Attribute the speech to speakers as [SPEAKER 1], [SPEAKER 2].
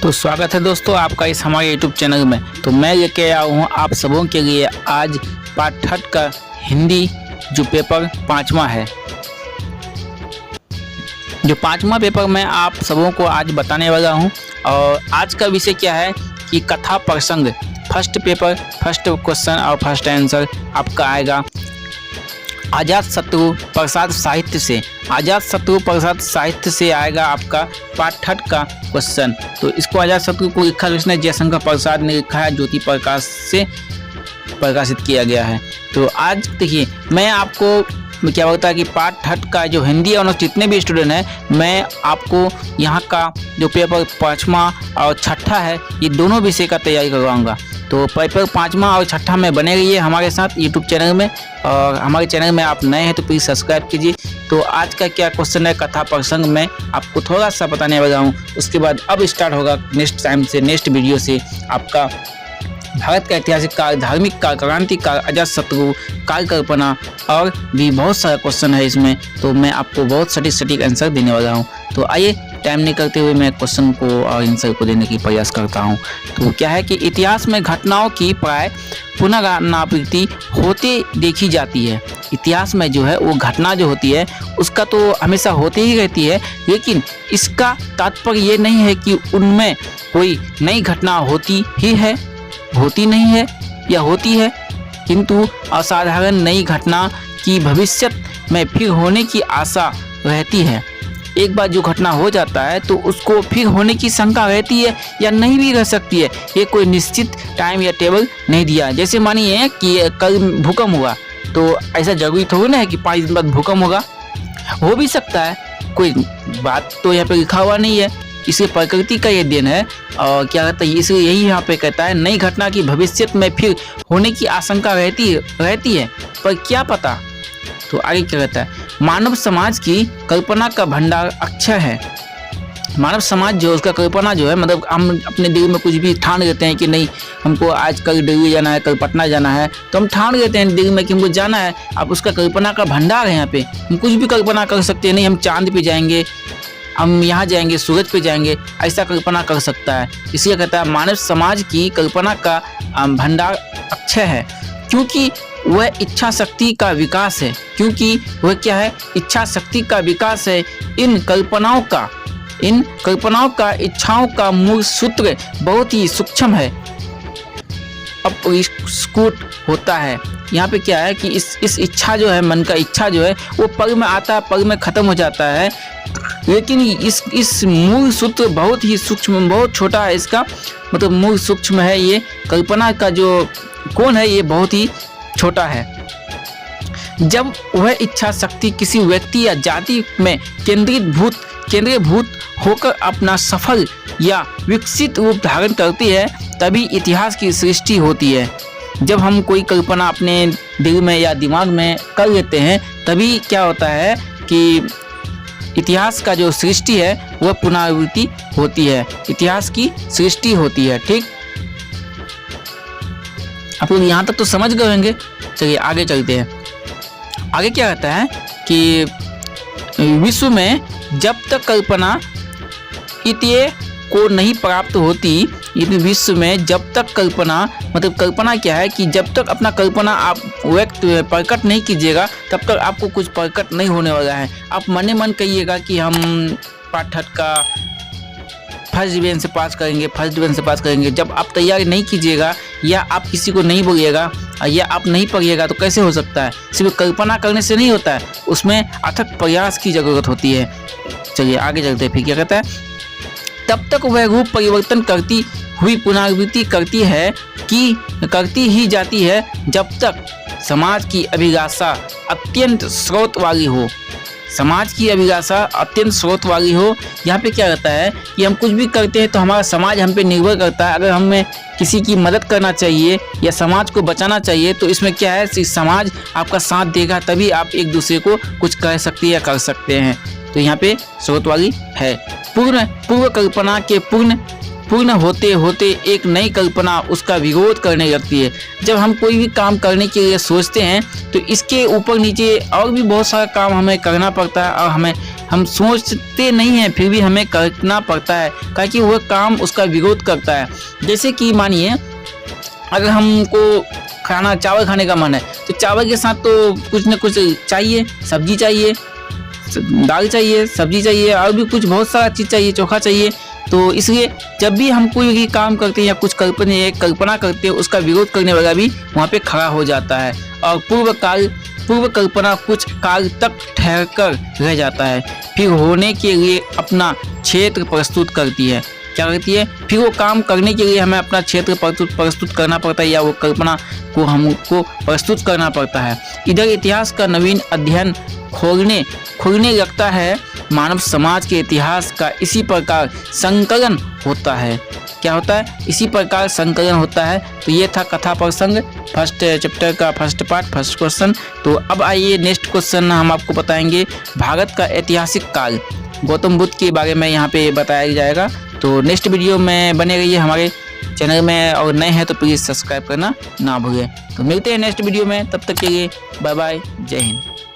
[SPEAKER 1] तो स्वागत है दोस्तों आपका इस हमारे YouTube चैनल में। तो मैं लेके आया हूँ आप सबों के लिए आज पार्ट 3 का हिंदी जो पेपर 5वां है। जो 5वां पेपर मैं आप सबों को आज बताने वाला हूँ। और आज का विषय क्या है कि कथा प्रसंग। फर्स्ट पेपर, फर्स्ट क्वेश्चन और फर्स्ट आंसर आपका आएगा आजाद शत्रु प्रसाद साहित्य से। आजाद शत्रु प्रसाद साहित्य से आएगा आपका पार्ट 3 का क्वेश्चन। तो इसको आजाद शत्रु को लिखा किसने? जयशंकर प्रसाद ने लिखा है, ज्योति प्रकाश से प्रकाशित किया गया है। तो आज देखिए मैं आपको क्या बोलता है कि पार्ट 3 का जो हिंदी ऑनर्स जितने भी स्टूडेंट हैं, मैं आपको यहाँ का जो पेपर 5वां और 6ठा है, ये दोनों विषय का तैयारी करवाऊँगा। तो पेपर 5वां और 6ठा में बने रहिए हमारे साथ यूट्यूब चैनल में। और हमारे चैनल में आप नए हैं तो प्लीज़ सब्सक्राइब कीजिए। तो आज का क्या क्वेश्चन है कथा प्रसंग में आपको थोड़ा सा बताने वाला हूँ। उसके बाद अब स्टार्ट होगा नेक्स्ट टाइम से, नेक्स्ट वीडियो से आपका भारत का ऐतिहासिक काल, धार्मिक काल, क्रांतिकाल, अजात शत्रु, काल कल्पना और भी बहुत सारा क्वेश्चन है इसमें। तो मैं आपको बहुत सटीक आंसर देने वाला हूँ। तो आइए टाइम नहीं करते हुए मैं क्वेश्चन को और आंसर को देने की प्रयास करता हूँ। तो क्या है कि इतिहास में घटनाओं की प्राय पुनरावृत्ति होते देखी जाती है। इतिहास में जो है वो घटना जो होती है उसका तो हमेशा होती ही रहती है, लेकिन इसका तात्पर्य ये नहीं है कि उनमें कोई नई घटना होती ही है, होती नहीं है या होती है, किंतु असाधारण नई घटना की भविष्य में फिर होने की आशा रहती है। एक बार जो घटना हो जाता है तो उसको फिर होने की शंका रहती है या नहीं भी रह सकती है। ये कोई निश्चित टाइम या टेबल नहीं दिया। जैसे मानिए कि कल भूकंप हुआ तो ऐसा जरूरी थोड़ी ना है कि 5 दिन बाद भूकंप होगा, हो भी सकता है, कोई बात तो यहाँ पे लिखा हुआ नहीं है। इसे प्रकृति का ये देन है। और क्या कहता है, इसलिए यही यहाँ पे कहता है नई घटना की भविष्य में फिर होने की आशंका रहती है, पर क्या पता। तो आगे क्या कहता है, मानव समाज की कल्पना का भंडार अक्षय है। मानव समाज जो उसका कल्पना जो है, मतलब हम अपने दिल में कुछ भी ठान लेते हैं कि नहीं हमको आज कल दिल्ली जाना है, कल पटना जाना है, तो हम ठान लेते हैं दिल में कि हमको जाना है। अब उसका कल्पना का भंडार है, यहाँ पे हम कुछ भी कल्पना कर सकते हैं। नहीं हम चांद पे जाएंगे, हम यहाँ जाएंगे, सूरज पे जाएंगे, ऐसा कल्पना कर सकता है। इसलिए कहता है मानव समाज की कल्पना का भंडार अक्षय है, क्योंकि वह इच्छा शक्ति का विकास है। क्योंकि वह क्या है? इच्छा शक्ति का विकास है। इन कल्पनाओं का इच्छाओं का मूल सूत्र बहुत ही सूक्ष्म है, अपरिष्कृत होता है। यहाँ पे क्या है कि इस इच्छा जो है, मन का इच्छा जो है, वो पल में आता है, पल में खत्म हो जाता है। लेकिन इस मूल सूत्र बहुत ही सूक्ष्म, बहुत छोटा है इसका मतलब मूल सूक्ष्म है। ये कल्पना का जो कोण है ये बहुत ही छोटा है। जब वह इच्छा शक्ति किसी व्यक्ति या जाति में केंद्रीभूत होकर अपना सफल या विकसित रूप धारण करती है, तभी इतिहास की सृष्टि होती है। जब हम कोई कल्पना अपने दिल में या दिमाग में कर लेते हैं, तभी क्या होता है कि इतिहास का जो सृष्टि है वह पुनरावृत्ति होती है, इतिहास की सृष्टि होती है। ठीक, आप लोग यहाँ तक तो समझ गए होंगे। चलिए आगे चलते हैं। आगे क्या कहता है कि विश्व में जब तक कल्पना इत्य को नहीं प्राप्त होती, विश्व में जब तक कल्पना, मतलब कल्पना क्या है कि जब तक अपना कल्पना आप व्यक्त प्रकट नहीं कीजिएगा तब तक आपको कुछ प्रकट नहीं होने वाला है। आप मन ही मन कहिएगा कि हम पार्ट 3 का फर्स्ट डिवीजन से पास करेंगे, जब आप तैयारी नहीं कीजिएगा या आप किसी को नहीं बोलिएगा या आप नहीं पढ़िएगा तो कैसे हो सकता है? सिर्फ कल्पना करने से नहीं होता है, उसमें अथक प्रयास की जरूरत होती है। चलिए आगे चलते हैं। फिर क्या कहता है, तब तक वह रूप परिवर्तन करती हुई पुनरावृत्ति करती ही जाती है जब तक समाज की अभिलाषा अत्यंत स्रोत वाली हो। समाज की अभिलाषा अत्यंत स्रोत वाली हो। यहाँ पे क्या कहता है कि हम कुछ भी करते हैं तो हमारा समाज हम पे निर्भर करता है। अगर हमें किसी की मदद करना चाहिए या समाज को बचाना चाहिए तो इसमें क्या है कि समाज आपका साथ देगा, तभी आप एक दूसरे को कुछ कह सकते हैं या कर सकते हैं। तो यहाँ पे स्रोत वाली है। पूर्व कल्पना के पूर्ण होते होते एक नई कल्पना उसका विरोध करने लगती है। जब हम कोई भी काम करने के लिए सोचते हैं तो इसके ऊपर नीचे और भी बहुत सारा काम हमें करना पड़ता है और हमें हम सोचते नहीं हैं फिर भी हमें करना पड़ता है, क्योंकि वह काम उसका विरोध करता है। जैसे कि मानिए अगर हमको चावल खाने का मन है तो चावल के साथ तो कुछ न कुछ चाहिए, सब्जी चाहिए, दाल चाहिए, सब्जी चाहिए और भी कुछ बहुत सारा चीज़ चाहिए, चोखा चाहिए। तो इसलिए जब भी हम कोई भी काम करते हैं या कुछ कल्पना करते हैं, उसका विरोध करने वाला भी वहाँ पे खड़ा हो जाता है और पूर्व कल्पना कुछ काल तक ठहर कर रह जाता है, फिर होने के लिए अपना क्षेत्र प्रस्तुत करती है। क्या करती है? फिर वो काम करने के लिए हमें अपना क्षेत्र प्रस्तुत करना पड़ता है या वो कल्पना को हमको प्रस्तुत करना पड़ता है। इधर इतिहास का नवीन अध्ययन खोलने लगता है। मानव समाज के इतिहास का इसी प्रकार संकलन होता है। क्या होता है? इसी प्रकार संकलन होता है। तो ये था कथा प्रसंग फर्स्ट चैप्टर का फर्स्ट पार्ट, फर्स्ट क्वेश्चन। तो अब आइए नेक्स्ट क्वेश्चन हम आपको बताएंगे भारत का ऐतिहासिक काल, गौतम बुद्ध के बारे में यहाँ पे बताया जाएगा। तो नेक्स्ट वीडियो में बने रहिए हमारे चैनल में, और नए हैं तो प्लीज़ सब्सक्राइब करना ना भूलें। तो मिलते हैं नेक्स्ट वीडियो में, तब तक के लिए बाय बाय, जय हिंद।